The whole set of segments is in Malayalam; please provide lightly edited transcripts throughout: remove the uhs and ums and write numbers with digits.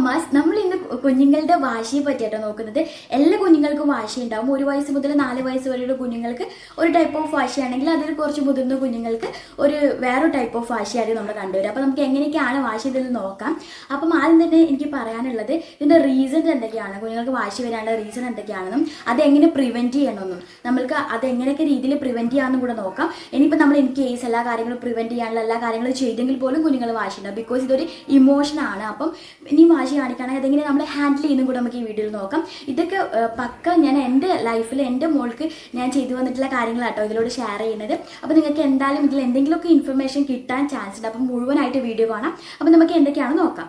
മമ്മാസ്, നമ്മൾ ഇന്ന് കുഞ്ഞുങ്ങളുടെ വാശിയെ പറ്റിയാട്ടോ നോക്കുന്നത്. എല്ലാ കുഞ്ഞുങ്ങൾക്കും വാശി ഉണ്ടാവും. 1 വയസ്സ് മുതൽ 4 വയസ്സ് വരെയുള്ള കുഞ്ഞുങ്ങൾക്ക് ഒരു ടൈപ്പ് ഓഫ് വാശിയാണെങ്കിൽ അതിൽ കുറച്ച് മുതിർന്ന കുഞ്ഞുങ്ങൾക്ക് വേറെ ടൈപ്പ് ഓഫ് വാശിയായിരിക്കും നമ്മൾ കണ്ടുവരും. അപ്പോൾ നമുക്ക് എങ്ങനെയൊക്കെയാണ് വാശി ഇതിൽ നോക്കാം. അപ്പം ആദ്യം തന്നെ എനിക്ക് പറയാനുള്ളത് ഇതിൻ്റെ റീസൺ എന്തൊക്കെയാണ്, കുഞ്ഞുങ്ങൾക്ക് വാശി വരാനുള്ള റീസൺ എന്തൊക്കെയാണെന്നും അതെങ്ങനെ പ്രിവെൻറ്റ് ചെയ്യണമെന്നും നമ്മൾക്ക് അതെങ്ങനെയൊക്കെ രീതിയിൽ പ്രിവെൻറ്റ് ചെയ്യാമെന്നും കൂടെ നോക്കാം. ഇനിയിപ്പോൾ നമ്മൾ ഇൻ കേസ് എല്ലാ കാര്യങ്ങളും പ്രിവെൻറ്റ് ചെയ്യാനുള്ള എല്ലാ കാര്യങ്ങളും ചെയ്തെങ്കിൽ പോലും കുഞ്ഞുങ്ങൾ വാശിയുണ്ടാവും. ബിക്കോസ് ഇതൊരു ഇമോഷനാണ്. അപ്പം ഇനി വാശി കാണിക്കുകയാണെങ്കിൽ അതെങ്ങനെ നമ്മൾ ഹാൻഡിൽ ചെയ്യുന്നതും കൂടെ നമുക്ക് ഈ വീഡിയോയിൽ നോക്കാം. ഇതൊക്കെ പക്ക ഞാൻ എൻ്റെ ലൈഫിൽ എൻ്റെ മോൾക്ക് ഞാൻ ചെയ്തു വന്നിട്ടുള്ള കാര്യങ്ങളാട്ടോ ഇതിലൂടെ ഷെയർ ചെയ്യുന്നത്. അപ്പോൾ നിങ്ങൾക്ക് എന്തായാലും ഇതിൽ എന്തെങ്കിലുമൊക്കെ ഇൻഫർമേഷൻ കിട്ടാൻ ചാൻസ് ഉണ്ട്. അപ്പം മുഴുവനായിട്ട് വീഡിയോ കാണാം. അപ്പം നമുക്ക് എന്തൊക്കെയാണ് നോക്കാം.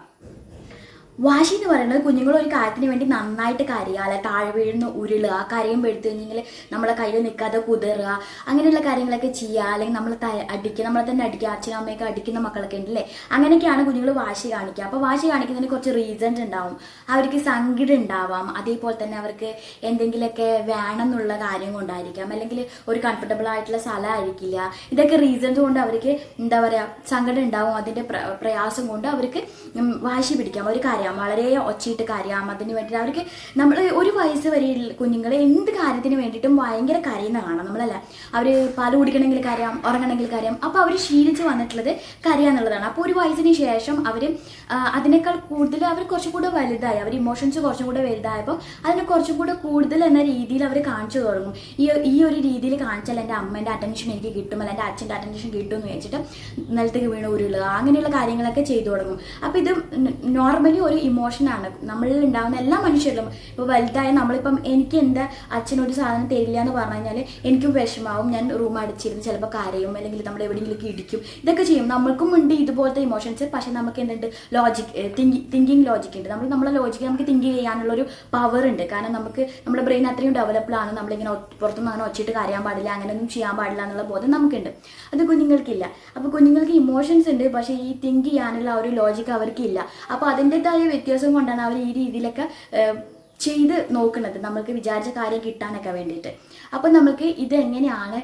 വാശി എന്ന് പറയുന്നത് കുഞ്ഞുങ്ങൾ ഒരു കാര്യത്തിന് വേണ്ടി നന്നായിട്ട് കരയുക, അല്ല താഴെ വീഴുന്ന ഉരുളുക, കരയുമ്പോൾ എടുത്തു കഴിഞ്ഞെങ്കിൽ നമ്മളെ കയ്യിൽ നിൽക്കാതെ കുതിറുക, അങ്ങനെയുള്ള കാര്യങ്ങളൊക്കെ ചെയ്യുക. അല്ലെങ്കിൽ നമ്മളെ തന്നെ അടിക്കുക, അച്ഛനും അമ്മയൊക്കെ അടിക്കുന്ന മക്കളൊക്കെ ഉണ്ടല്ലേ, അങ്ങനെയൊക്കെയാണ് കുഞ്ഞുങ്ങൾ വാശി കാണിക്കുക. അപ്പോൾ വാശി കാണിക്കുന്നതിന് കുറച്ച് റീസൺസ് ഉണ്ടാവും. അവർക്ക് സങ്കടം ഉണ്ടാവാം, അതേപോലെ തന്നെ അവർക്ക് എന്തെങ്കിലുമൊക്കെ വേണം എന്നുള്ള കാര്യം കൊണ്ടായിരിക്കാം, അല്ലെങ്കിൽ ഒരു കംഫർട്ടബിൾ ആയിട്ടുള്ള സ്ഥലമായിരിക്കില്ല. ഇതൊക്കെ റീസൺസ് കൊണ്ട് അവർക്ക് എന്താ പറയുക സങ്കടം ഉണ്ടാവും. അതിൻ്റെ പ്രയാസം കൊണ്ട് അവർക്ക് വാശി പിടിക്കാം. ഒരു കാര്യം വളരെ ഒച്ചയിട്ട് കരയാം. അതിന് വേണ്ടിയിട്ട് അവർക്ക് നമ്മൾ 1 വയസ്സ് വരെ കുഞ്ഞുങ്ങളെ എന്ത് കാര്യത്തിന് വേണ്ടിയിട്ടും ഭയങ്കര കരയുന്ന കാണാം നമ്മളല്ല. അവർ പാല് കുടിക്കണമെങ്കിൽ കരയാം, ഉറങ്ങണമെങ്കിൽ കരയാം. അപ്പോൾ അവർ ശീലിച്ച് വന്നിട്ടുള്ളത് കരയാന്നുള്ളതാണ്. അപ്പോൾ 1 വയസ്സിന് ശേഷം അവർ അതിനേക്കാൾ കൂടുതൽ അവർ കുറച്ചും കൂടെ വലുതായി, അവർ ഇമോഷൻസ് കുറച്ചും കൂടെ വലുതായപ്പോൾ അതിനെ കുറച്ചും കൂടെ കൂടുതൽ എന്ന രീതിയിൽ അവർ കാണിച്ചു തുടങ്ങും. ഈ ഒരു രീതിയിൽ കാണിച്ചാൽ എൻ്റെ അമ്മേൻ്റെ അറ്റൻഷൻ എനിക്ക് കിട്ടും, അല്ല എൻ്റെ അച്ഛൻ്റെ അറ്റൻഷൻ കിട്ടും എന്ന് വെച്ചിട്ട് നിലത്തേക്ക് വീണ് ഉരുളുക, അങ്ങനെയുള്ള കാര്യങ്ങളൊക്കെ ചെയ്തു തുടങ്ങും. അപ്പോൾ ഇത് നോർമലി ഒരു ഇമോഷനാണ് നമ്മളിൽ ഉണ്ടാകുന്ന എല്ലാ മനുഷ്യരിലും. ഇപ്പോൾ വലുതായ നമ്മളിപ്പം എനിക്ക് എൻ്റെ അച്ഛനൊരു സാധനം തരില്ല എന്ന് പറഞ്ഞു കഴിഞ്ഞാൽ എനിക്കും വിഷമാവും, ഞാൻ റൂം അടിച്ചിരുന്ന് ചിലപ്പോൾ കരയും, അല്ലെങ്കിൽ നമ്മൾ എവിടെയെങ്കിലും ഇടിക്കും, ഇതൊക്കെ ചെയ്യും. നമ്മൾക്കും ഉണ്ട് ഇതുപോലത്തെ ഇമോഷൻസ്. പക്ഷേ നമുക്ക് എന്തുണ്ട്, ലോജിക് തിങ്കിങ് ലോജിക് ഉണ്ട്. നമ്മളെ ലോജിക്ക് നമുക്ക് തിങ്ക് ചെയ്യാനുള്ളൊരു പവർ ഉണ്ട്. കാരണം നമ്മുടെ ബ്രെയിൻ അത്രയും ഡെവലപ്ഡാണ്. നമ്മളിങ്ങനെ പുറത്തുനിന്ന് അങ്ങനെ ഒച്ചിട്ട് കരയാൻ പാടില്ല, അങ്ങനെയൊന്നും ചെയ്യാൻ പാടില്ല എന്നുള്ള ബോധം നമുക്കുണ്ട്. അത് കുഞ്ഞുങ്ങൾക്കില്ല. അപ്പോൾ കുഞ്ഞുങ്ങൾക്ക് ഇമോഷൻസ് ഉണ്ട്, പക്ഷേ ഈ തിങ്ക് ചെയ്യാനുള്ള ഒരു ലോജിക്ക് അവർക്കില്ല. അപ്പോൾ അതിൻ്റെതായ വ്യത്യാസം കൊണ്ടാണ് അവർ ഈ രീതിയിലൊക്കെ ചെയ്ത് നോക്കുന്നത്, നമ്മൾക്ക് വിചാരിച്ച കാര്യം കിട്ടാനൊക്കെ വേണ്ടിയിട്ട്. അപ്പം നമുക്ക് ഇതെങ്ങനെയാണ്,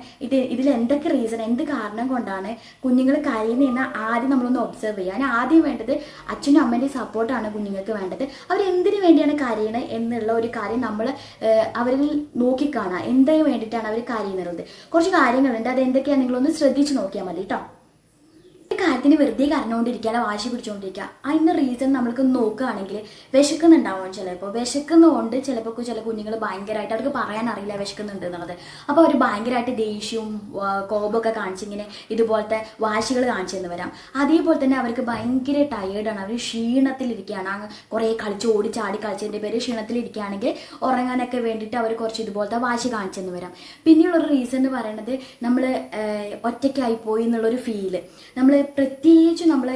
ഇതിൽ എന്തൊക്കെ റീസൺ, എന്ത് കാരണം കൊണ്ടാണ് കുഞ്ഞുങ്ങൾ കരയുന്നതെന്ന് ആദ്യം നമ്മളൊന്ന് ഒബ്സർവ് ചെയ്യുക. അതിന് ആദ്യം വേണ്ടത് അച്ഛനും അമ്മേൻ്റെയും സപ്പോർട്ടാണ് കുഞ്ഞുങ്ങൾക്ക് വേണ്ടത്. അവരെന്തിനു വേണ്ടിയാണ് കരയുന്നത് എന്നുള്ള ഒരു കാര്യം നമ്മൾ അവരിൽ നോക്കിക്കാണുക. എന്തിനു വേണ്ടിയിട്ടാണ് അവർ കരയുന്നത്. കുറച്ച് കാര്യങ്ങളുണ്ട്, അതെന്തൊക്കെയാണ് നിങ്ങളൊന്ന് ശ്രദ്ധിച്ച് നോക്കിയാൽ മതി കേട്ടോ. കാര്യത്തിന് വെറുതെ കരഞ്ഞുകൊണ്ടിരിക്കുക, വാശി പിടിച്ചുകൊണ്ടിരിക്കുക. അതിൻ്റെ റീസൺ നമ്മൾക്ക് നോക്കുകയാണെങ്കിൽ വിശക്കുന്നുണ്ടാവും. ചിലപ്പോൾ വിശക്കുന്നതുകൊണ്ട് ചിലപ്പോൾ ചില കുഞ്ഞുങ്ങൾ ഭയങ്കരമായിട്ട് അവർക്ക് പറയാൻ അറിയില്ല വിശക്കുന്നുണ്ട് എന്നുള്ളത്. അപ്പോൾ അവർ ഭയങ്കരമായിട്ട് ദേഷ്യവും കോപമൊക്കെ കാണിച്ചിങ്ങനെ ഇതുപോലത്തെ വാശികൾ കാണിച്ചെന്ന് വരാം. അതേപോലെ തന്നെ അവർക്ക് ഭയങ്കര ടയേർഡാണ്, അവർ ക്ഷീണത്തിലിരിക്കുകയാണ്, കുറേ ഓടിച്ചാടി കളിച്ചതിൻ്റെ പേര് ക്ഷീണത്തിലിരിക്കുകയാണെങ്കിൽ ഉറങ്ങാനൊക്കെ വേണ്ടിയിട്ട് അവർ കുറച്ച് ഇതുപോലത്തെ വാശി കാണിച്ചെന്ന് വരാം. പിന്നെയുള്ളൊരു റീസൺ എന്ന് പറയുന്നത് നമ്മൾ ഒറ്റയ്ക്കായിപ്പോയി എന്നുള്ളൊരു ഫീല്. നമ്മൾ പ്രത്യേകിച്ച് നമ്മൾ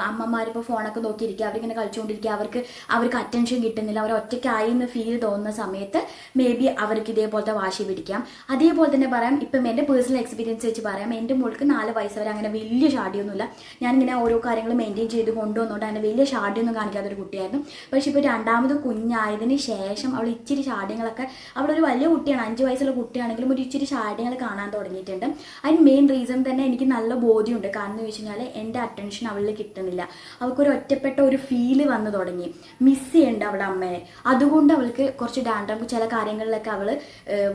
അമ്മമാരിപ്പോൾ ഫോണൊക്കെ നോക്കിയിരിക്കുക, അവരിങ്ങനെ കളിച്ചുകൊണ്ടിരിക്കുക, അവർക്ക് അറ്റൻഷൻ കിട്ടുന്നില്ല, അവർ ഒറ്റയ്ക്കായി എന്ന് ഫീൽ തോന്നുന്ന സമയത്ത് മേ ബി അവർക്ക് ഇതേപോലത്തെ വാശി പിടിക്കാം. അതേപോലെ തന്നെ പറയാം, ഇപ്പം എൻ്റെ പേഴ്സണൽ എക്സ്പീരിയൻസ് വെച്ച് പറയാം, എൻ്റെ മോൾക്ക് 4 വയസ്സ് വരെ അങ്ങനെ വലിയ ഷാഡിയൊന്നുമില്ല. ഞാനിങ്ങനെ ഓരോ കാര്യങ്ങൾ മെയിൻറ്റെയിൻ ചെയ്ത് കൊണ്ടുവന്നുകൊണ്ട് അങ്ങനെ വലിയ ഷാഡിയൊന്നും കാണിക്കാത്തൊരു കുട്ടിയായിരുന്നു. പക്ഷേ ഇപ്പോൾ 2ാമത് കുഞ്ഞായതിന് ശേഷം അവൾ ഇച്ചിരി ഷാഡിങ്ങളൊക്കെ, അവളൊരു വലിയ കുട്ടിയാണ്, 5 വയസ്സുള്ള കുട്ടിയാണെങ്കിലും ഒരു ഇച്ചിരി ഷാഡിങ്ങൾ കാണാൻ തുടങ്ങിയിട്ടുണ്ട്. അതിന് മെയിൻ റീസൺ തന്നെ എനിക്ക് നല്ല ബോധ്യമുണ്ട്. കാരണം എന്ന് വെച്ച് കഴിഞ്ഞാൽ എൻ്റെ അറ്റൻഷൻ അവളിൽ കിട്ടുന്നില്ല, അവൾക്കൊരു ഒറ്റപ്പെട്ട ഒരു ഫീല് വന്നു തുടങ്ങി, മിസ് ചെയ്യേണ്ട അവളുടെ അമ്മയെ. അതുകൊണ്ട് അവൾക്ക് കുറച്ച് ഡാൻഡ്രംസ് ചില കാര്യങ്ങളിലൊക്കെ അവൾ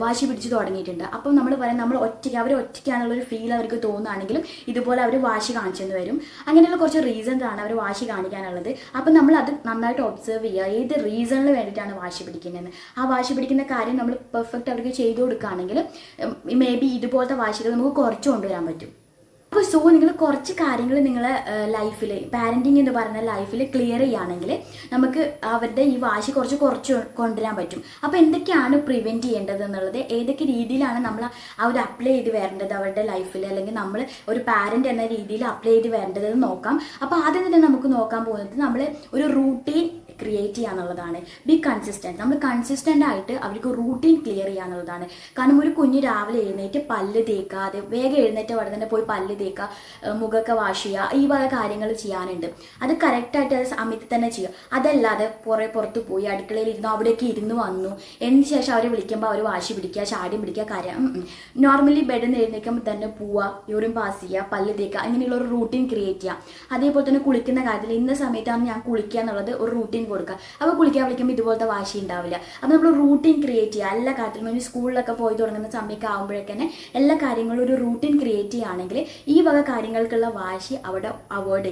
വാശി പിടിച്ച് തുടങ്ങിയിട്ടുണ്ട്. അപ്പം നമ്മൾ പറയാം, അവർ ഒറ്റയ്ക്കാനുള്ളൊരു ഫീൽ അവർക്ക് തോന്നുകയാണെങ്കിലും ഇതുപോലെ അവർ വാശി കാണിച്ചെന്ന് വരും. അങ്ങനെയുള്ള കുറച്ച് റീസൺസ് ആണ് അവർ വാശി കാണിക്കാനുള്ളത്. അപ്പം നമ്മൾ അത് നന്നായിട്ട് ഒബ്സർവ് ചെയ്യുക, ഏത് റീസണിന് വേണ്ടിയിട്ടാണ് വാശി പിടിക്കുന്നതെന്ന്. ആ വാശി പിടിക്കുന്ന കാര്യം നമ്മൾ പെർഫെക്റ്റ് അവർക്ക് ചെയ്തു കൊടുക്കുകയാണെങ്കിൽ മേ ബി ഇതുപോലത്തെ വാശികൾ നമുക്ക് കുറച്ച് കൊണ്ടുവരാൻ പറ്റും. അപ്പോൾ നിങ്ങൾ കുറച്ച് കാര്യങ്ങൾ നിങ്ങളെ ലൈഫിൽ, പാരൻറ്റിങ് എന്ന് പറയുന്ന ലൈഫിൽ ക്ലിയർ ചെയ്യുകയാണെങ്കിൽ നമുക്ക് അവരുടെ ഈ വാശി കുറച്ച് കൊണ്ടുവരാൻ പറ്റും. അപ്പോൾ എന്തൊക്കെയാണ് പ്രിവെൻറ്റ് ചെയ്യേണ്ടത് എന്നുള്ളത്, ഏതൊക്കെ രീതിയിലാണ് നമ്മൾ അവർ അപ്ലൈ ചെയ്ത് വരേണ്ടത് അവരുടെ ലൈഫിൽ, അല്ലെങ്കിൽ നമ്മൾ ഒരു പാരൻ്റ് എന്ന രീതിയിൽ അപ്ലൈ ചെയ്ത് വരേണ്ടതെന്ന് നോക്കാം. അപ്പോൾ ആദ്യം തന്നെ നമുക്ക് നോക്കാൻ പോകുന്നത് നമ്മൾ ഒരു റൂട്ടീൻ ക്രിയേറ്റ് ചെയ്യുക എന്നുള്ളതാണ്. B consistent. നമ്മൾ കൺസിസ്റ്റൻ്റ് ആയിട്ട് അവർക്ക് റൂട്ടീൻ ക്ലിയർ ചെയ്യുക എന്നുള്ളതാണ്. കാരണം ഒരു കുഞ്ഞ് രാവിലെ എഴുന്നേറ്റ് പല്ല് തേക്കാതെ വേഗം എഴുന്നേറ്റ് അവിടെ തന്നെ പോയി പല്ല് തേക്കുക, മുഖമൊക്കെ വാഷ് ചെയ്യുക, ഈ വക കാര്യങ്ങൾ ചെയ്യാനുണ്ട്. അത് കറക്റ്റായിട്ട് അത് സമയത്ത് തന്നെ ചെയ്യുക. അതല്ലാതെ പുറത്ത് പോയി അടുക്കളയിൽ ഇരുന്നു അവിടേക്ക് ഇരുന്ന് വന്നു എന്നതിന് ശേഷം അവരെ വിളിക്കുമ്പോൾ അവർ വാശി പിടിക്കുക, ചാടിയും പിടിക്കുക, കാര്യം നോർമലി ബെഡിൽ നിന്ന് എഴുന്നേൽക്കുമ്പോൾ തന്നെ പോവുക, യൂറിൻ പാസ് ചെയ്യുക, പല്ല് തേക്കുക, അങ്ങനെയുള്ള ഒരു റൂട്ടീൻ ക്രിയേറ്റ് ചെയ്യുക. അതേപോലെ തന്നെ കുളിക്കുന്ന കാര്യത്തിൽ ഇന്ന സമയത്താണ് ഞാൻ കുളിക്കുക എന്നുള്ളത് ഒരു റൂട്ടീൻ കൊടുക്കുക. അപ്പോൾ കുളിക്കാൻ വിളിക്കുമ്പോൾ ഇതുപോലത്തെ വാശി ഉണ്ടാവില്ല. അപ്പോൾ നമ്മൾ റൂട്ടീൻ ക്രിയേറ്റ് ചെയ്യുക. എല്ലാ കാര്യത്തിലും ഒരു സ്കൂളിലൊക്കെ പോയി തുടങ്ങുന്ന സമയമൊക്കെ ആകുമ്പോഴേക്ക് തന്നെ എല്ലാ കാര്യങ്ങളും ഒരു റൂട്ടീൻ ക്രിയേറ്റ് ചെയ്യുകയാണെങ്കിൽ ഈ വക കാര്യങ്ങൾക്കുള്ള വാശി അവിടെ അവോയ്ഡ്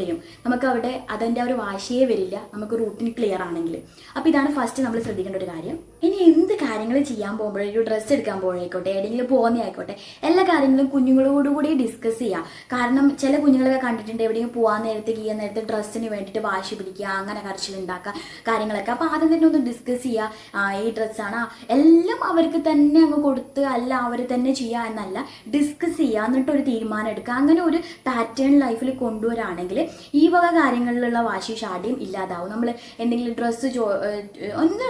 ചെയ്യും. നമുക്ക് അവിടെ അതിൻ്റെ ഒരു വാശിയേ വരില്ല, നമുക്ക് റൂട്ടീൻ ക്ലിയർ ആണെങ്കിൽ. അപ്പോൾ ഇതാണ് ഫസ്റ്റ് നമ്മൾ ശ്രദ്ധിക്കേണ്ട ഒരു കാര്യം. ഇനി എന്ത് കാര്യങ്ങൾ ചെയ്യാൻ പോകുമ്പോഴേ, ഒരു ഡ്രസ്സ് എടുക്കാൻ പോകുമ്പോഴായിക്കോട്ടെ, എവിടെയെങ്കിലും പോകുന്നതായിക്കോട്ടെ, എല്ലാ കാര്യങ്ങളും കുഞ്ഞുങ്ങളോടുകൂടി ഡിസ്കസ് ചെയ്യുക. കാരണം ചില കുഞ്ഞുങ്ങളൊക്കെ കണ്ടിട്ടുണ്ട് എവിടെയെങ്കിലും പോകാൻ നേരത്തെ കീയാൻ നേരത്തെ ഡ്രസ്സിന് വേണ്ടിയിട്ട് വാശി പിടിക്കുക, അങ്ങനെ കരച്ചിലുണ്ടാക്കുക കാര്യങ്ങളൊക്കെ. അപ്പോൾ ആദ്യം തന്നെ ഒന്ന് ഡിസ്കസ് ചെയ്യുക. ഈ ഡ്രസ്സാണ് എല്ലാം അവർക്ക് തന്നെ അങ്ങ് കൊടുത്ത് അല്ല അവർ തന്നെ ചെയ്യുക എന്നല്ല, ഡിസ്കസ് ചെയ്യുക, എന്നിട്ട് ഒരു തീരുമാനം എടുക്കുക. അങ്ങനെ ഒരു പാറ്റേൺ ലൈഫിൽ കൊണ്ടുവരാണെങ്കിൽ ഈ വക കാര്യങ്ങളിലുള്ള വാശി ഷാഠ്യം ഇല്ലാതാവും. നമ്മൾ എന്തെങ്കിലും ഡ്രസ്സ്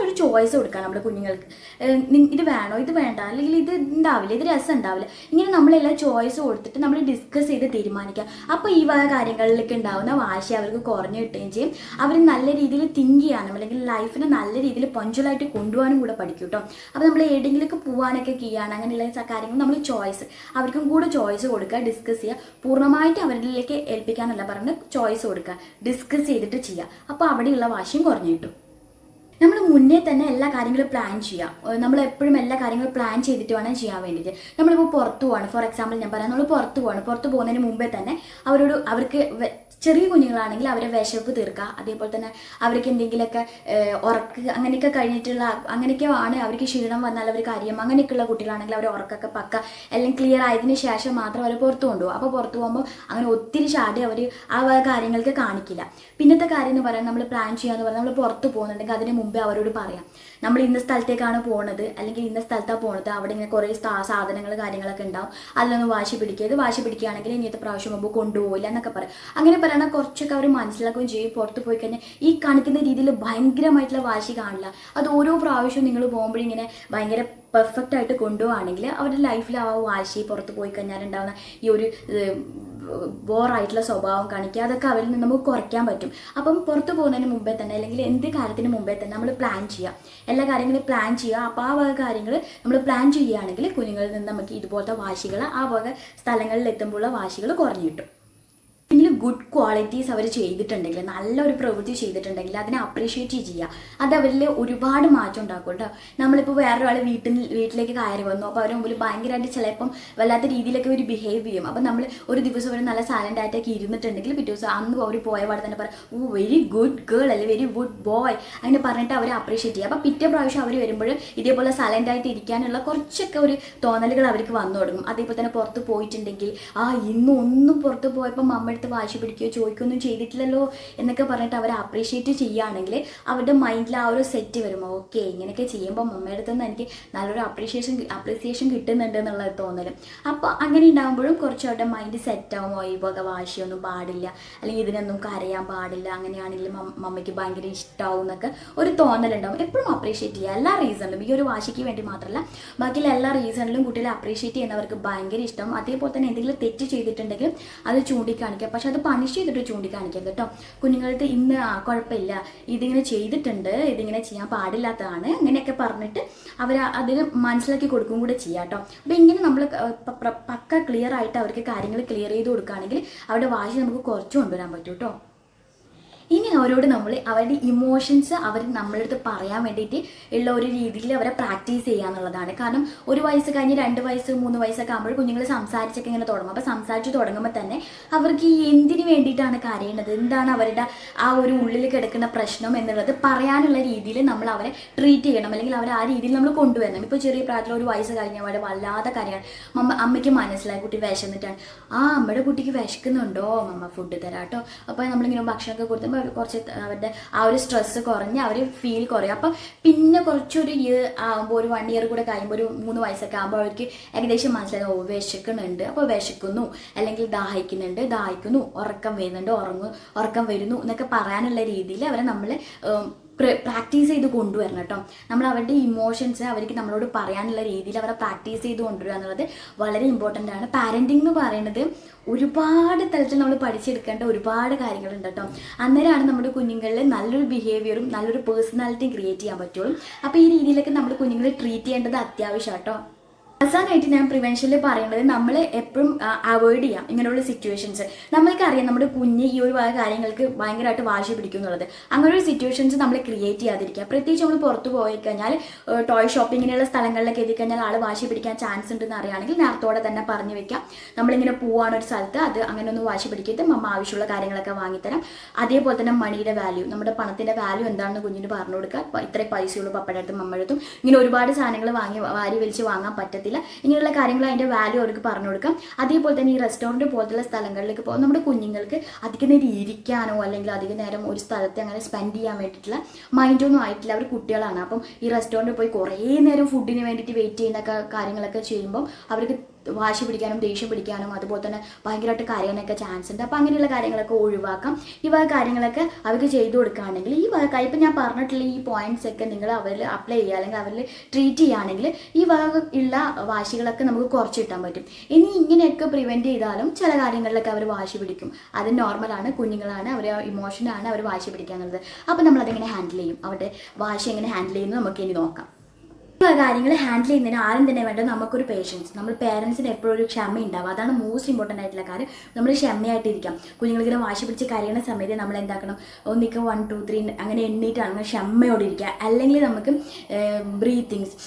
ഒരു ചോയ്സ് കൊടുക്കുക നമ്മുടെ കുഞ്ഞുങ്ങൾക്ക്. ഇത് വേണോ, ഇത് വേണ്ട, അല്ലെങ്കിൽ ഇത് ഉണ്ടാവില്ല, ഇത് രസം ഉണ്ടാവില്ല, ഇങ്ങനെ നമ്മളെല്ലാം ചോയ്സ് കൊടുത്തിട്ട് നമ്മൾ ഡിസ്കസ് ചെയ്ത് തീരുമാനിക്കുക. അപ്പോൾ ഈ വക കാര്യങ്ങളിലേക്ക് ഉണ്ടാകുന്ന വാശി അവർക്ക് കുറഞ്ഞു കിട്ടുകയും ചെയ്യും. അവർ നല്ല രീതിയിൽ തിങ്ക് ചെയ്യാനും അല്ലെങ്കിൽ ലൈഫിനെ നല്ല രീതിയിൽ പഞ്ച്വലായിട്ട് കൊണ്ടുപോകാനും കൂടെ പഠിക്കും കേട്ടോ. അപ്പോൾ നമ്മൾ എവിടെയെങ്കിലൊക്കെ പോകാനൊക്കെ ചെയ്യുകയാണ്, അങ്ങനെയുള്ള കാര്യങ്ങൾ നമ്മൾ ചോയ്സ് അവർക്കും കൂടെ ചോയ്സ് കൊടുക്കുക, ഡിസ്കസ് ചെയ്യുക. പൂർണ്ണമായിട്ട് അവരിലേക്ക് ഏൽപ്പിക്കാനല്ല പറഞ്ഞ് ചോയ്സ് കൊടുക്കുക, ഡിസ്കസ് ചെയ്തിട്ട് ചെയ്യുക. അപ്പോൾ അവിടെയുള്ള വാശിയും കുറഞ്ഞു കിട്ടും. നമ്മൾ മുന്നേ തന്നെ എല്ലാ കാര്യങ്ങളും പ്ലാൻ ചെയ്യാം. നമ്മൾ എപ്പോഴും എല്ലാ കാര്യങ്ങളും പ്ലാൻ ചെയ്തിട്ട് വേണം ചെയ്യാൻ വേണ്ടിയിട്ട്. നമ്മളിപ്പോൾ പുറത്ത് പോവാണ്, ഫോർ എക്സാമ്പിൾ ഞാൻ പറയാം, നമ്മൾ പുറത്ത് പോകുന്നതിന് മുമ്പേ തന്നെ അവർക്ക് ചെറിയ കുഞ്ഞുങ്ങളാണെങ്കിൽ അവരെ വിശപ്പ് തീർക്കുക. അതേപോലെ തന്നെ അവർക്ക് എന്തെങ്കിലുമൊക്കെ ഉറക്ക് അങ്ങനെയൊക്കെ കഴിഞ്ഞിട്ടുള്ള അങ്ങനെയൊക്കെയാണ് അവർക്ക് ക്ഷീണം വന്നാൽ അവർ കാര്യം, അങ്ങനെയൊക്കെയുള്ള കുട്ടികളാണെങ്കിൽ അവർ ഉറക്കൊക്കെ പക്ക എല്ലാം ക്ലിയർ ആയതിനു ശേഷം മാത്രം അവർ പുറത്ത് കൊണ്ടുപോകും. അപ്പോൾ പുറത്ത് പോകുമ്പോൾ അങ്ങനെ ഒത്തിരി ഷാഡി അവർ ആ കാര്യങ്ങൾക്ക് കാണിക്കില്ല. പിന്നത്തെ കാര്യം എന്ന് പറയാൻ നമ്മൾ പ്ലാൻ ചെയ്യാന്ന് പറഞ്ഞാൽ നമ്മൾ പുറത്ത് പോകുന്നുണ്ടെങ്കിൽ അതിന് മുമ്പേ അവരോട് പറയാം, നമ്മൾ ഇന്ന സ്ഥലത്തേക്കാണ് പോകുന്നത് അല്ലെങ്കിൽ ഇന്ന സ്ഥലത്താണ് പോകുന്നത്, അവിടെ ഇങ്ങനെ കുറേ സാധനങ്ങൾ കാര്യങ്ങളൊക്കെ ഉണ്ടാവും, അതിലൊന്നും വാശി പിടിക്കുകയാണെങ്കിൽ ഇനിയത്തെ പ്രാവശ്യം മുമ്പ് കൊണ്ടുപോകില്ല എന്നൊക്കെ പറയാം. അങ്ങനെ പറയണ കുറച്ചൊക്കെ അവർ മനസ്സിലാക്കുകയും ചെയ്യും. പുറത്ത് പോയി കഴിഞ്ഞാൽ ഈ കാണിക്കുന്ന രീതിയിൽ ഭയങ്കരമായിട്ടുള്ള വാശി കാണില്ല. അത് ഓരോ പ്രാവശ്യവും നിങ്ങൾ പോകുമ്പോഴിങ്ങനെ ഭയങ്കര പെർഫെക്റ്റ് ആയിട്ട് കൊണ്ടുപോവുകയാണെങ്കിൽ അവരുടെ ലൈഫിൽ ആ വാശി പുറത്ത് പോയി കഴിഞ്ഞാൽ ഉണ്ടാകുന്ന ഈ ഒരു ബോറായിട്ടുള്ള സ്വഭാവം കാണിക്കുക, അതൊക്കെ അവരിൽ നിന്ന് നമുക്ക് കുറയ്ക്കാൻ പറ്റും. അപ്പം പുറത്ത് പോകുന്നതിന് മുമ്പേ തന്നെ അല്ലെങ്കിൽ എന്ത് കാര്യത്തിന് മുമ്പേ തന്നെ നമ്മൾ പ്ലാൻ ചെയ്യുക, എല്ലാ കാര്യങ്ങളും പ്ലാൻ ചെയ്യുക. അപ്പോൾ ആ വക കാര്യങ്ങൾ നമ്മൾ പ്ലാൻ ചെയ്യുകയാണെങ്കിൽ കുഞ്ഞുങ്ങളിൽ നിന്ന് നമുക്ക് ഇതുപോലത്തെ വാശികൾ ആ വക സ്ഥലങ്ങളിൽ എത്തുമ്പോഴുള്ള വാശികൾ കുറഞ്ഞു കിട്ടും. എന്തെങ്കിലും ഗുഡ് ക്വാളിറ്റീസ് അവർ ചെയ്തിട്ടുണ്ടെങ്കിൽ, നല്ലൊരു പ്രവൃത്തി ചെയ്തിട്ടുണ്ടെങ്കിൽ അതിനെ അപ്രീഷിയേറ്റ് ചെയ്യുക. അത് അവരിൽ ഒരുപാട് മാറ്റം ഉണ്ടാക്കും കേട്ടോ. നമ്മളിപ്പോൾ വേറൊരാൾ വീട്ടിലേക്ക് കയറി വന്നു, അപ്പോൾ അവരുടെ മുമ്പിൽ ഭയങ്കരമായിട്ട് ചിലപ്പം വല്ലാത്ത രീതിയിലൊക്കെ ഒരു ബിഹേവ് ചെയ്യും. അപ്പോൾ നമ്മൾ ഒരു ദിവസം അവർ നല്ല സൈലൻ്റ് ആയിട്ടൊക്കെ ഇരുന്നിട്ടുണ്ടെങ്കിൽ പിറ്റേ ദിവസം അന്ന് അവർ പോയ പാടെ തന്നെ പറയും, ഓ വെരി ഗുഡ് ഗേൾ അല്ലെങ്കിൽ വെരി ഗുഡ് ബോയ് അങ്ങനെ പറഞ്ഞിട്ട് അവരെ അപ്രീഷിയേറ്റ് ചെയ്യുക. അപ്പോൾ പിറ്റേ പ്രാവശ്യം അവർ വരുമ്പോഴും ഇതേപോലെ സൈലൻ്റ് ആയിട്ട് ഇരിക്കാനുള്ള കുറച്ചൊക്കെ ഒരു തോന്നലുകൾ അവർക്ക് വന്നു തുടങ്ങും. അതേപോലെ തന്നെ പുറത്ത് പോയിട്ടുണ്ടെങ്കിൽ ഇന്നൊന്നും പുറത്ത് പോയപ്പോൾ മമ്മ വാശി പിടിക്കുകയോ ചോദിക്കുകയൊന്നും ചെയ്തിട്ടില്ലല്ലോ എന്നൊക്കെ പറഞ്ഞിട്ട് അവരെ അപ്രീഷിയേറ്റ് ചെയ്യുകയാണെങ്കിൽ അവരുടെ മൈൻഡിൽ ആ ഒരു സെറ്റ് വരും. ഓക്കെ, ഇങ്ങനെയൊക്കെ ചെയ്യുമ്പോൾ മമ്മയുടെ അടുത്ത് നിന്ന് എനിക്ക് നല്ലൊരു അപ്രീസിയേഷൻ കിട്ടുന്നുണ്ട് എന്നുള്ള തോന്നലും. അപ്പോൾ അങ്ങനെ ഉണ്ടാകുമ്പോഴും കുറച്ച് അവരുടെ മൈൻഡ് സെറ്റ് ആകുമോ, ഈ വക വാശിയൊന്നും പാടില്ല അല്ലെങ്കിൽ ഇതിനൊന്നും കരയാൻ പാടില്ല, അങ്ങനെയാണെങ്കിൽ മമ്മയ്ക്ക് ഭയങ്കര ഇഷ്ടമാവും എന്നൊക്കെ ഒരു തോന്നലുണ്ടാവും. എപ്പോഴും അപ്രീഷിയേറ്റ് ചെയ്യുക എല്ലാ റീസണിലും, ഈ ഒരു വാശിക്ക് വേണ്ടി മാത്രമല്ല ബാക്കിയുള്ള എല്ലാ റീസണിലും കുട്ടികളെ അപ്രീഷിയേറ്റ് ചെയ്യുന്നവർക്ക് ഭയങ്കര ഇഷ്ടം. അതേപോലെ തന്നെ എന്തെങ്കിലും തെറ്റ് ചെയ്തിട്ടുണ്ടെങ്കിൽ അത് ചൂണ്ടിക്കാണിക്കുക. പക്ഷെ അത് പണിഷ് ചെയ്തിട്ട് ചൂണ്ടിക്കാണിക്കരുത് കേട്ടോ. കുഞ്ഞുങ്ങളുടെ ഇന്ന് കുഴപ്പമില്ല, ഇതിങ്ങനെ ചെയ്തിട്ടുണ്ട്, ഇതിങ്ങനെ ചെയ്യാൻ പാടില്ലാത്തതാണ്, അങ്ങനെയൊക്കെ പറഞ്ഞിട്ട് അവർ അതിന് മനസ്സിലാക്കി കൊടുക്കും കൂടെ ചെയ്യാം കേട്ടോ. അപ്പോൾ ഇങ്ങനെ നമ്മൾ പക്ക ക്ലിയർ ആയിട്ട് അവർക്ക് കാര്യങ്ങൾ ക്ലിയർ ചെയ്ത് കൊടുക്കുകയാണെങ്കിൽ അവരുടെ വാശി നമുക്ക് കുറച്ച് കൊണ്ടുവരാൻ പറ്റും കേട്ടോ. ഇനി അവരോട് നമ്മൾ അവരുടെ ഇമോഷൻസ് അവർ നമ്മളടുത്ത് പറയാൻ വേണ്ടിയിട്ട് ഉള്ള ഒരു രീതിയിൽ അവരെ പ്രാക്ടീസ് ചെയ്യുക എന്നുള്ളതാണ്. കാരണം ഒരു വയസ്സ് കഴിഞ്ഞ് 2 വയസ്സ് 3 വയസ്സൊക്കെ ആകുമ്പോൾ കുഞ്ഞുങ്ങൾ സംസാരിച്ചൊക്കെ ഇങ്ങനെ തുടങ്ങും. അപ്പോൾ സംസാരിച്ച് തുടങ്ങുമ്പോൾ തന്നെ അവർക്ക് ഈ എന്തിനു വേണ്ടിയിട്ടാണ് കരയുന്നത്, എന്താണ് അവരുടെ ആ ഒരു ഉള്ളിൽ കിടക്കുന്ന പ്രശ്നം എന്നുള്ളത് പറയാനുള്ള രീതിയിൽ നമ്മൾ അവരെ ട്രീറ്റ് ചെയ്യണം, അല്ലെങ്കിൽ അവരെ ആ രീതിയിൽ നമ്മൾ കൊണ്ടുവരണം. ഇപ്പോൾ ചെറിയ പ്രായത്തിൽ 1 വയസ്സ് കഴിഞ്ഞാൽ അവിടെ വല്ലാതെ കരയാണ്. അമ്മയ്ക്ക് മനസ്സിലായി കുട്ടി വിശന്നിട്ടാണ്, അമ്മയുടെ കുട്ടിക്ക് വിശക്കുന്നുണ്ടോ, മമ്മ ഫുഡ് തരാം കേട്ടോ. അപ്പോൾ നമ്മളിങ്ങനെ ഭക്ഷണമൊക്കെ കൊടുത്തുമ്പോൾ കുറച്ച് അവരുടെ ആ ഒരു സ്ട്രെസ്സ് കുറഞ്ഞ് അവർ ഫീൽ കുറയും. അപ്പം പിന്നെ കുറച്ചൊരു ഇയർ ആകുമ്പോൾ ഒരു 1 ഇയർ കൂടെ കഴിയുമ്പോൾ ഒരു 3 വയസ്സൊക്കെ ആകുമ്പോൾ അവർക്ക് ഏകദേശം മനസ്സിലായി, വിശക്കുന്നുണ്ട്, അപ്പോൾ വിശക്കുന്നു, അല്ലെങ്കിൽ ദാഹിക്കുന്നു, ഉറക്കം വരുന്നു എന്നൊക്കെ പറയാനുള്ള രീതിയിൽ അവരെ നമ്മൾ പ്രാക്ടീസ് ചെയ്ത് കൊണ്ടുവരണം കേട്ടോ. നമ്മൾ അവരുടെ ഇമോഷൻസ് അവർക്ക് നമ്മളോട് പറയാനുള്ള രീതിയിൽ അവരെ പ്രാക്ടീസ് ചെയ്ത് കൊണ്ടുവരിക എന്നുള്ളത് വളരെ ഇമ്പോർട്ടൻ്റ് ആണ്. പാരൻറ്റിംഗ് എന്ന് പറയുന്നത് ഒരുപാട് തലത്തിൽ നമ്മൾ പഠിച്ചെടുക്കേണ്ട ഒരുപാട് കാര്യങ്ങളുണ്ട് കേട്ടോ. അന്നേരമാണ് നമ്മുടെ കുഞ്ഞുങ്ങളിൽ നല്ലൊരു ബിഹേവിയറും നല്ലൊരു പേഴ്സണാലിറ്റിയും ക്രിയേറ്റ് ചെയ്യാൻ പറ്റുള്ളൂ. അപ്പോൾ ഈ രീതിയിലൊക്കെ നമ്മുടെ കുഞ്ഞുങ്ങളെ ട്രീറ്റ് ചെയ്യേണ്ടത് അത്യാവശ്യമാണ് കേട്ടോ. അവസാനമായിട്ട് ഞാൻ പ്രിവെൻഷനിൽ പറയുന്നത് നമ്മൾ എപ്പോഴും അവോയ്ഡ് ചെയ്യാം ഇങ്ങനെയുള്ള സിറ്റുവേഷൻസ്. നമ്മൾക്കറിയാം നമ്മുടെ കുഞ്ഞ് ഈ ഒരു കാര്യങ്ങൾക്ക് ഭയങ്കരമായിട്ട് വാശി പിടിക്കും എന്നുള്ളത്. അങ്ങനെ ഒരു സിറ്റുവേഷൻസ് നമ്മൾ ക്രിയേറ്റ് ചെയ്യാതിരിക്കുക. പ്രത്യേകിച്ച് നമ്മൾ പുറത്ത് പോയി കഴിഞ്ഞാൽ ടോയ് ഷോപ്പിങ്ങിനുള്ള സ്ഥലങ്ങളിലൊക്കെ എത്തിക്കഴിഞ്ഞാൽ ആൾ വാശി പിടിക്കാൻ ചാൻസ് ഉണ്ടെന്ന് അറിയുകയാണെങ്കിൽ നേരത്തോടെ തന്നെ പറഞ്ഞു വെക്കാം, നമ്മളിങ്ങനെ പോവാണ് ഒരു സ്ഥലത്ത്, അത് അങ്ങനെ ഒന്നും വാശി പിടിക്കരുത്, മമ്മ ആവശ്യമുള്ള കാര്യങ്ങളൊക്കെ വാങ്ങിത്തരാം. അതേപോലെ തന്നെ മണിയുടെ വാല്യൂ, നമ്മുടെ പണത്തിൻ്റെ വാല്യൂ എന്താണെന്ന് കുഞ്ഞിന് പറഞ്ഞു കൊടുക്കുക. ഇത്രയും പൈസയുള്ളൂ പപ്പയുടെ അടുത്തും മമ്മയുടെ അടുത്തും, ഇങ്ങനെ ഒരുപാട് സാധനങ്ങൾ വാരി വലിച്ച് വാങ്ങാൻ പറ്റത്തില്ല. ഇങ്ങനെയുള്ള കാര്യങ്ങൾ അതിൻ്റെ വാല്യൂ അവർക്ക് പറഞ്ഞു കൊടുക്കാം. അതേപോലെ തന്നെ ഈ റെസ്റ്റോറൻറ്റ് പോലത്തുള്ള സ്ഥലങ്ങളിലേക്ക് പോകും നമ്മുടെ കുഞ്ഞുങ്ങൾക്ക് അധികം നേരം ഇരിക്കാനോ അല്ലെങ്കിൽ അധികം നേരം ഒരു സ്ഥലത്ത് അങ്ങനെ സ്പെൻഡ് ചെയ്യാൻ വേണ്ടിയിട്ടുള്ള മൈൻഡൊന്നും ആയിട്ടില്ല. അവർ കുട്ടികളാണ്. അപ്പം ഈ റെസ്റ്റോറൻറ്റിൽ പോയി കുറേ നേരം ഫുഡിന് വേണ്ടിയിട്ട് വെയിറ്റ് ചെയ്യുന്ന കാര്യങ്ങളൊക്കെ ചെയ്യുമ്പം അവർക്ക് വാശി പിടിക്കാനും ദേഷ്യം പിടിക്കാനും അതുപോലെ തന്നെ ഭയങ്കരമായിട്ട് കരയാനൊക്കെ ചാൻസ് ഉണ്ട്. അപ്പോൾ അങ്ങനെയുള്ള കാര്യങ്ങളൊക്കെ ഒഴിവാക്കാം. ഈ വക കാര്യങ്ങളൊക്കെ അവർക്ക് ചെയ്തു കൊടുക്കുകയാണെങ്കിൽ ഈ വക ഇപ്പം ഞാൻ പറഞ്ഞിട്ടുള്ള ഈ പോയിന്റ്സ് ഒക്കെ നിങ്ങൾ അവരിൽ അപ്ലൈ ചെയ്യുക അല്ലെങ്കിൽ അവരിൽ ട്രീറ്റ് ചെയ്യുകയാണെങ്കിൽ ഈ വക ഉള്ള വാശികളൊക്കെ നമുക്ക് കുറച്ച് കിട്ടാൻ പറ്റും. ഇനി ഇങ്ങനെയൊക്കെ പ്രിവെൻറ്റ് ചെയ്താലും ചില കാര്യങ്ങളിലൊക്കെ അവർ വാശി പിടിക്കും. അത് നോർമലാണ്, കുഞ്ഞുങ്ങളാണ്, അവർ ഇമോഷനാണ്, അവർ വാശി പിടിക്കാനുള്ളത്. അപ്പോൾ നമ്മളതെങ്ങനെ ഹാൻഡിൽ ചെയ്യും, അവരുടെ വാശി എങ്ങനെ ഹാൻഡിൽ ചെയ്യുന്നത് നമുക്ക് ഇനി നോക്കാം. കാര്യങ്ങൾ ഹാൻഡിൽ ചെയ്യുന്നതിന് ആരും തന്നെ വേണ്ടത് നമുക്കൊരു പേഷ്യൻസ്. നമ്മൾ പേരൻസിന് എപ്പോഴും ഒരു ക്ഷമ ഉണ്ടാവും. അതാണ് മോസ്റ്റ് ഇമ്പോർട്ടൻ്റ് ആയിട്ടുള്ള കാര്യം. നമ്മൾ ക്ഷമയായിട്ടിരിക്കാം. കുഞ്ഞുങ്ങളിങ്ങനെ വാശി പിടിച്ച് കരയുന്ന സമയത്ത് നമ്മൾ എന്താക്കണം, ഒന്നിക്ക് 1 2 3 അങ്ങനെ എണ്ണീട്ടാണ് ക്ഷമയോടെ ഇരിക്കുക. അല്ലെങ്കിൽ നമുക്ക് ബ്രീത്തിങ്സ്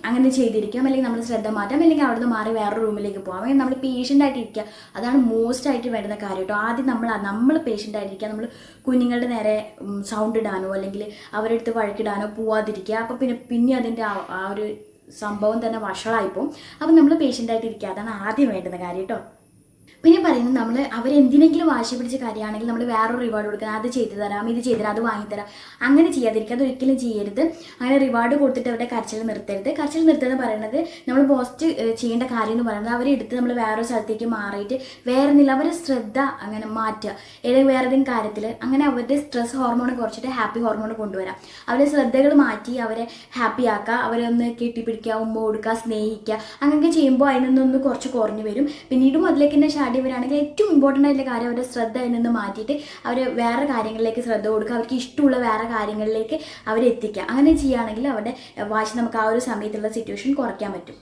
അങ്ങനെ ചെയ്തിരിക്കാം, അല്ലെങ്കിൽ നമ്മൾ ശ്രദ്ധ മാറ്റാം, അല്ലെങ്കിൽ അവിടുന്ന് മാറി വേറൊരു റൂമിലേക്ക് പോകാം. അല്ലെങ്കിൽ നമ്മൾ പേഷ്യൻ്റ് ആയിട്ട് ഇരിക്കുക. അതാണ് മോസ്റ്റ് ആയിട്ട് വേണ്ടുന്ന കാര്യം കേട്ടോ. ആദ്യം നമ്മൾ പേഷ്യൻ്റ് ആയിട്ടിരിക്കുക. നമ്മൾ കുഞ്ഞുങ്ങളുടെ നേരെ സൗണ്ട് ഇടാനോ അല്ലെങ്കിൽ അവരുടെ അടുത്ത് വഴക്കിടാനോ പോവാതിരിക്കുക. അപ്പോൾ പിന്നെ അതിൻ്റെ ആ ഒരു സംഭവം തന്നെ വഷളായിപ്പോവും. അപ്പം നമ്മൾ പേഷ്യൻ്റ് ആയിട്ട് ഇരിക്കുക. അതാണ് ആദ്യം വേണ്ടുന്ന കാര്യം കേട്ടോ. പിന്നെ പറയുന്നത് നമ്മൾ അവരെന്തിനെങ്കിലും വാശി പിടിച്ച കാര്യമാണെങ്കിൽ നമ്മൾ വേറൊരു റിവാർഡ് കൊടുക്കുക. അത് ചെയ്തു തരാം, ഇത് ചെയ്തു തരാം, അത് വാങ്ങിത്തരാം, അങ്ങനെ ചെയ്യാതിരിക്കുക. അതൊരിക്കലും ചെയ്യരുത്. അങ്ങനെ റിവാർഡ് കൊടുത്തിട്ട് അവരുടെ കരച്ചിൽ നിർത്തരുത്. കരച്ചിൽ നിർത്തുക എന്ന് പറയുന്നത് നമ്മൾ പോസ്റ്റ് ചെയ്യേണ്ട കാര്യം എന്ന് പറയുന്നത് അവരെ എടുത്ത് നമ്മൾ വേറൊരു സ്ഥലത്തേക്ക് മാറിയിട്ട് വേറെ നില അവരെ ശ്രദ്ധ അങ്ങനെ മാറ്റുക. ഏതെങ്കിലും വേറെ ഏതെങ്കിലും കാര്യത്തിൽ അങ്ങനെ അവരുടെ സ്ട്രെസ് ഹോർമോൺ കുറച്ചിട്ട് ഹാപ്പി ഹോർമോൺ കൊണ്ടുവരാം. അവരുടെ ശ്രദ്ധകൾ മാറ്റി അവരെ ഹാപ്പി ആക്കുക, അവരെ ഒന്ന് കെട്ടിപ്പിടിക്കുക, ഉമ്മ കൊടുക്കുക, സ്നേഹിക്കുക. അങ്ങനെയൊക്കെ ചെയ്യുമ്പോൾ അതിൽ നിന്നൊന്ന് കുറച്ച് കുറഞ്ഞു വരും. പിന്നീടും അതിലേക്ക് തന്നെ വരാണെങ്കിൽ ഏറ്റവും ഇമ്പോർട്ടൻ്റ് ആയിട്ടുള്ള കാര്യം അവരുടെ ശ്രദ്ധ അതിൽ നിന്ന് മാറ്റിയിട്ട് അവർ വേറെ കാര്യങ്ങളിലേക്ക് ശ്രദ്ധ കൊടുക്കുക. അവർക്ക് ഇഷ്ടമുള്ള വേറെ കാര്യങ്ങളിലേക്ക് അവരെത്തിക്കുക. അങ്ങനെ ചെയ്യുകയാണെങ്കിൽ അവരുടെ വാശി നമുക്ക് ആ ഒരു സമയത്തുള്ള സിറ്റുവേഷൻ കുറയ്ക്കാൻ പറ്റും.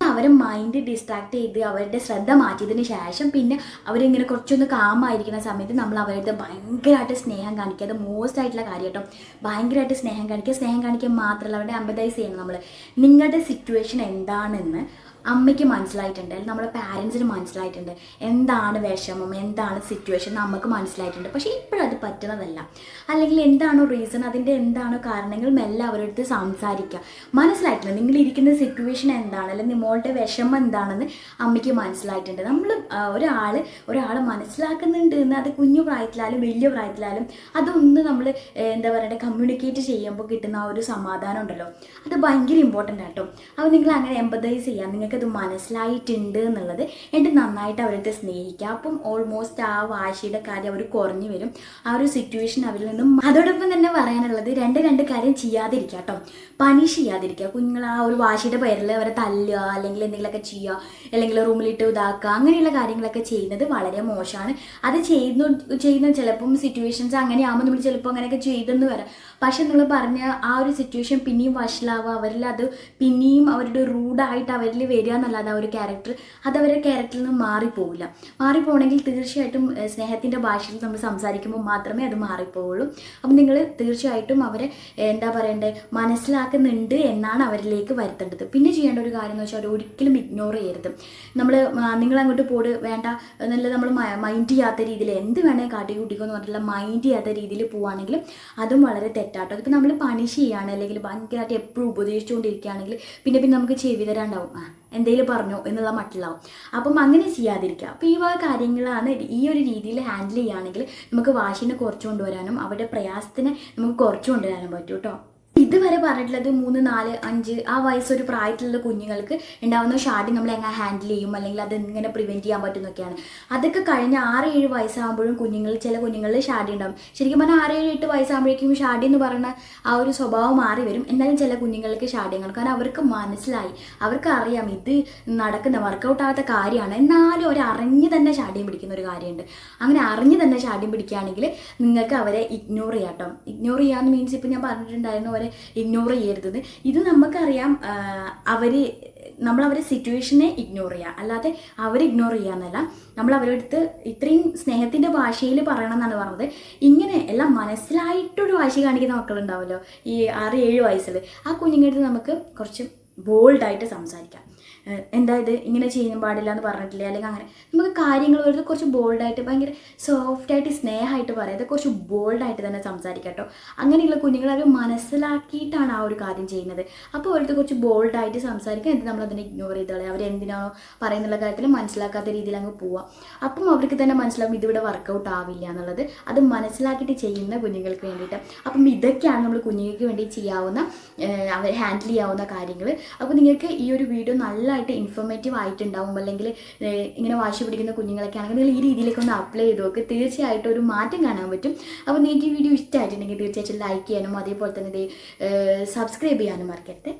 അവരെ മൈൻഡ് ഡിസ്ട്രാക്ട് ചെയ്ത് അവരുടെ ശ്രദ്ധ മാറ്റിയതിന് ശേഷം പിന്നെ അവരിങ്ങനെ കുറച്ചൊന്ന് കാമായിരിക്കുന്ന സമയത്ത് നമ്മൾ അവരുടെ ഭയങ്കരമായിട്ട് സ്നേഹം കാണിക്കുക. അത് മോസ്റ്റ് ആയിട്ടുള്ള കാര്യം കേട്ടോ. ഭയങ്കരമായിട്ട് സ്നേഹം കാണിക്കുക. സ്നേഹം കാണിക്കുക മാത്രമല്ല അവരുടെ എമ്പതൈസ് ചെയ്യണം. നമ്മൾ നിങ്ങളുടെ സിറ്റുവേഷൻ എന്താണെന്ന് അമ്മയ്ക്ക് മനസ്സിലായിട്ടുണ്ട്, അല്ലെങ്കിൽ നമ്മുടെ പാരൻസിന് മനസ്സിലായിട്ടുണ്ട്. എന്താണ് വിഷമം, എന്താണ് സിറ്റുവേഷൻ നമുക്ക് മനസ്സിലായിട്ടുണ്ട്. പക്ഷേ ഇപ്പോഴത് പറ്റുന്നതല്ല. അല്ലെങ്കിൽ എന്താണോ റീസൺ, അതിൻ്റെ എന്താണോ കാരണങ്ങൾ മെല്ലെ അവരടുത്ത് സംസാരിക്കുക. മനസ്സിലായിട്ടുണ്ട് നിങ്ങളിരിക്കുന്ന സിറ്റുവേഷൻ എന്താണ്, അല്ലെങ്കിൽ നിങ്ങളുടെ വിഷമം എന്താണെന്ന് അമ്മയ്ക്ക് മനസ്സിലായിട്ടുണ്ട്. നമ്മൾ ഒരാൾ മനസ്സിലാക്കുന്നുണ്ട് എന്ന് അത് കുഞ്ഞു പ്രായത്തിലായാലും വലിയ പ്രായത്തിലായാലും അതൊന്ന് നമ്മൾ എന്താ പറയുക കമ്മ്യൂണിക്കേറ്റ് ചെയ്യുമ്പോൾ കിട്ടുന്ന ആ ഒരു സമാധാനം ഉണ്ടല്ലോ, അത് ഭയങ്കര ഇമ്പോർട്ടൻ്റ് ആട്ടോ. അപ്പോൾ നിങ്ങൾ അങ്ങനെ എമ്പതൈസ് ചെയ്യാം. അത് മനസ്സിലായിട്ടുണ്ട് എന്നുള്ളത് എന്നിട്ട് നന്നായിട്ട് അവരടുത്ത് സ്നേഹിക്കുക. അപ്പം ഓൾമോസ്റ്റ് ആ വാശിയുടെ കാര്യം അവർ കുറഞ്ഞു വരും. ആ ഒരു സിറ്റുവേഷൻ അവരിൽ നിന്നും. അതോടൊപ്പം തന്നെ പറയാനുള്ളത് രണ്ട് കാര്യം ചെയ്യാതിരിക്കുക കേട്ടോ. പണിഷ് ചെയ്യാതിരിക്കുക. കുഞ്ഞുങ്ങൾ ആ ഒരു വാശിയുടെ പേരിൽ അവരെ തല്ലുക അല്ലെങ്കിൽ എന്തെങ്കിലുമൊക്കെ ചെയ്യുക, അല്ലെങ്കിൽ റൂമിലിട്ട് ഇതാക്കുക, അങ്ങനെയുള്ള കാര്യങ്ങളൊക്കെ ചെയ്യുന്നത് വളരെ മോശമാണ്. അത് ചെയ്യുന്ന ചിലപ്പം സിറ്റുവേഷൻസ് അങ്ങനെയാകുമ്പോൾ നമ്മൾ ചിലപ്പോൾ അങ്ങനെയൊക്കെ ചെയ്തെന്ന് വരാം. പക്ഷെ നിങ്ങൾ പറഞ്ഞ ആ ഒരു സിറ്റുവേഷൻ പിന്നെയും വഷളാവുക, അവരിൽ അത് പിന്നെയും അവരുടെ റൂഡായിട്ട് അവരിൽ വരിക എന്നല്ലാതെ ആ ഒരു ക്യാരക്ടർ അത് അവരുടെ ക്യാരക്ടറിൽ നിന്ന് മാറിപ്പോവില്ല. മാറിപ്പോകണമെങ്കിൽ തീർച്ചയായിട്ടും സ്നേഹത്തിൻ്റെ ഭാഷയിൽ നമ്മൾ സംസാരിക്കുമ്പോൾ മാത്രമേ അത് മാറിപ്പോവുള്ളൂ. അപ്പം നിങ്ങൾ തീർച്ചയായിട്ടും അവരെ എന്താ പറയണ്ടേ മനസ്സിലാക്കുന്നുണ്ട് എന്നാണ് അവരിലേക്ക് വരുത്തേണ്ടത്. പിന്നെ ചെയ്യേണ്ട ഒരു കാര്യം എന്ന് വെച്ചാൽ അവർ ഒരിക്കലും ഇഗ്നോർ ചെയ്യരുത്. നിങ്ങൾ അങ്ങോട്ട് പോട് വേണ്ട എന്നല്ല നമ്മൾ മൈൻഡ് ചെയ്യാത്ത രീതിയിൽ എന്ത് വേണമെങ്കിൽ കാട്ടി കൂട്ടിക്കോ എന്ന് പറഞ്ഞിട്ടുള്ള മൈൻഡ് ചെയ്യാത്ത രീതിയിൽ പോവുകയാണെങ്കിൽ അതും വളരെ തെറ്റാട്ടോ. അതിപ്പോൾ നമ്മൾ പണിഷ് ചെയ്യുകയാണ് അല്ലെങ്കിൽ ഭയങ്കരമായിട്ട് എപ്പോഴും ഉപദേശിച്ചുകൊണ്ടിരിക്കുകയാണെങ്കിൽ പിന്നെ നമുക്ക് ചെവി തരാണ്ടാവും, എന്തെങ്കിലും പറഞ്ഞോ എന്നുള്ള മട്ടിലാവും. അപ്പം അങ്ങനെ ചെയ്യാതിരിക്കുക. അപ്പോൾ ഈ വക കാര്യങ്ങളാണ് ഈ ഒരു രീതിയിൽ ഹാൻഡിൽ ചെയ്യുകയാണെങ്കിൽ നമുക്ക് വാശിനെ കുറച്ച് കൊണ്ടുവരാനും അവരുടെ പ്രയാസത്തിനെ നമുക്ക് കുറച്ച് കൊണ്ടുവരാനും പറ്റും കേട്ടോ. ഇതുവരെ പറഞ്ഞിട്ടുള്ളത് 3 4 5 ആ വയസ്സൊരു പ്രായത്തിലുള്ള കുഞ്ഞുങ്ങൾക്ക് ഉണ്ടാകുന്ന ഷാഡി നമ്മൾ എങ്ങനെ ഹാൻഡിൽ ചെയ്യും അല്ലെങ്കിൽ അത് എങ്ങനെ പ്രിവെൻറ്റ് ചെയ്യാൻ പറ്റുന്നൊക്കെയാണ്. അതൊക്കെ കഴിഞ്ഞ് 6 7 വയസ്സാകുമ്പോഴും ചില കുഞ്ഞുങ്ങളിൽ ഷാഡി ഉണ്ടാകും. ശരിക്കും പറഞ്ഞാൽ 6 7 8 വയസ്സാകുമ്പോഴേക്കും ഷാഡി എന്ന് പറയുന്ന ആ ഒരു സ്വഭാവം മാറി വരും. എന്നാലും ചില കുഞ്ഞുങ്ങൾക്ക് ഷാഡി കാണും. കാരണം അവർക്ക് മനസ്സിലായി, അവർക്ക് അറിയാം ഇത് നടക്കുന്ന വർക്കൗട്ട് ആകാത്ത കാര്യമാണ്. എന്നാലും അവർ അറിഞ്ഞ് തന്നെ ഷാഡിയും പിടിക്കുന്ന ഒരു കാര്യമുണ്ട്. അങ്ങനെ അറിഞ്ഞ് തന്നെ ഷാഡിയും പിടിക്കുകയാണെങ്കിൽ നിങ്ങൾക്ക് അവരെ ഇഗ്നോർ ചെയ്യാം കേട്ടോ. ഇഗ്നോർ ചെയ്യാന്ന് മീൻസ് ഇപ്പം ഞാൻ പറഞ്ഞിട്ടുണ്ടായിരുന്നു അവരെ ഇഗ്നോർ ചെയ്യരുത്. ഇത് നമുക്കറിയാം അവർ നമ്മൾ അവരുടെ സിറ്റുവേഷനെ ഇഗ്നോർ ചെയ്യുക, അല്ലാതെ അവരെ ഇഗ്നോർ ചെയ്യുക എന്നല്ല. നമ്മൾ അവരുടെ അടുത്ത് ഇത്രയും സ്നേഹത്തിൻ്റെ ഭാഷയിൽ പറയണം എന്നാണ് പറഞ്ഞത്. ഇങ്ങനെ എല്ലാം മനസ്സിലായിട്ടൊരു വാശി കാണിക്കുന്ന മക്കളുണ്ടാവുമല്ലോ ഈ 6-7 വയസ്സിൽ, ആ കുഞ്ഞുങ്ങളുടെ നമുക്ക് കുറച്ച് ബോൾഡായിട്ട് സംസാരിക്കാം. എന്താ ഇത് ഇങ്ങനെ ചെയ്യാൻ പാടില്ല എന്ന് പറഞ്ഞിട്ടില്ലേ, അല്ലെങ്കിൽ അങ്ങനെ നമുക്ക് കാര്യങ്ങൾ വരുന്നത് കുറച്ച് ബോൾഡായിട്ട് ഭയങ്കര സോഫ്റ്റായിട്ട് സ്നേഹമായിട്ട് പറയാതെ കുറച്ച് ബോൾഡായിട്ട് തന്നെ സംസാരിക്കാം കേട്ടോ. അങ്ങനെയുള്ള കുഞ്ഞുങ്ങൾ അവർ മനസ്സിലാക്കിയിട്ടാണ് ആ ഒരു കാര്യം ചെയ്യുന്നത്. അപ്പോൾ അവർക്ക് കുറച്ച് ബോൾഡായിട്ട് സംസാരിക്കാം, എന്നിട്ട് നമ്മളതിനെ ഇഗ്നോർ ചെയ്ത് കളയാം. അവരെന്തിനാണോ പറയുന്നുള്ള കാര്യത്തിൽ മനസ്സിലാക്കാത്ത രീതിയിൽ അങ്ങ് പോവാം. അപ്പം അവർക്ക് തന്നെ മനസ്സിലാവും ഇതിവിടെ വർക്കൗട്ട് ആവില്ല എന്നുള്ളത്. അത് മനസ്സിലാക്കിയിട്ട് ചെയ്യുന്ന കുഞ്ഞുങ്ങൾക്ക് വേണ്ടിയിട്ട്. അപ്പം ഇതൊക്കെയാണ് നമ്മൾ കുഞ്ഞുങ്ങൾക്ക് വേണ്ടി ചെയ്യാവുന്ന അവർ ഹാൻഡിൽ ചെയ്യാവുന്ന കാര്യങ്ങൾ. അപ്പോൾ നിങ്ങൾക്ക് ഈ ഒരു വീഡിയോ നല്ലതായിട്ട് ഇൻഫോർമേറ്റീവ് ആയിട്ടുണ്ടാവും. അല്ലെങ്കിൽ ഇങ്ങനെ വാശി പിടിക്കുന്ന കുഞ്ഞുങ്ങളൊക്കെ ആണെങ്കിൽ നിങ്ങൾ ഈ രീതിയിലേക്ക് ഒന്ന് അപ്ലൈ ചെയ്ത് നോക്ക്, തീർച്ചയായിട്ടും ഒരു മാറ്റം കാണാൻ പറ്റും. അപ്പോൾ നിങ്ങൾക്ക് ഈ വീഡിയോ ഇഷ്ടമായിട്ടുണ്ടെങ്കിൽ തീർച്ചയായിട്ടും ലൈക്ക് ചെയ്യാനും അതേപോലെ തന്നെ സബ്സ്ക്രൈബ് ചെയ്യാനും മറക്കരുത്.